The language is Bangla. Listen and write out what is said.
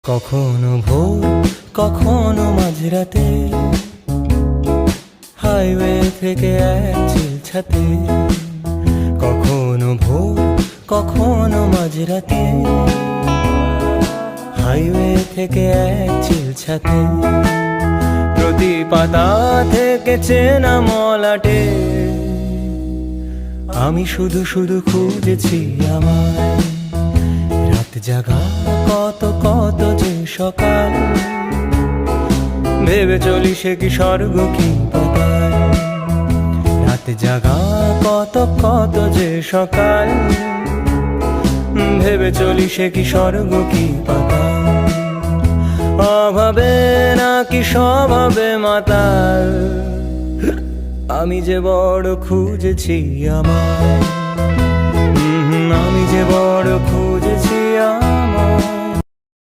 কখনো ভোর কখনো মাঝরাতে হাইওয়ে থেকে এক চিল ছাতে। কখনো ভোর কখনো মাঝরাতে হাইওয়ে থেকে এক চিল ছাতে। প্রতি পাতা থেকে চেনা মলাটে আমি শুধু শুধু খুঁজেছি আমায়। রাত জাগা কত কত যে সকাল, ভেবে চলি সে কি স্বর্গ কি পাতাল। রাত জাগা কত কত যে সকাল, ভেবে চলি সে কি স্বর্গ কি পাতাল। অভাবে নাকি স্বভাবে মাতাল, আমি যে বড় খুঁজেছি আমায়। আমি যে বড় খুঁজেছি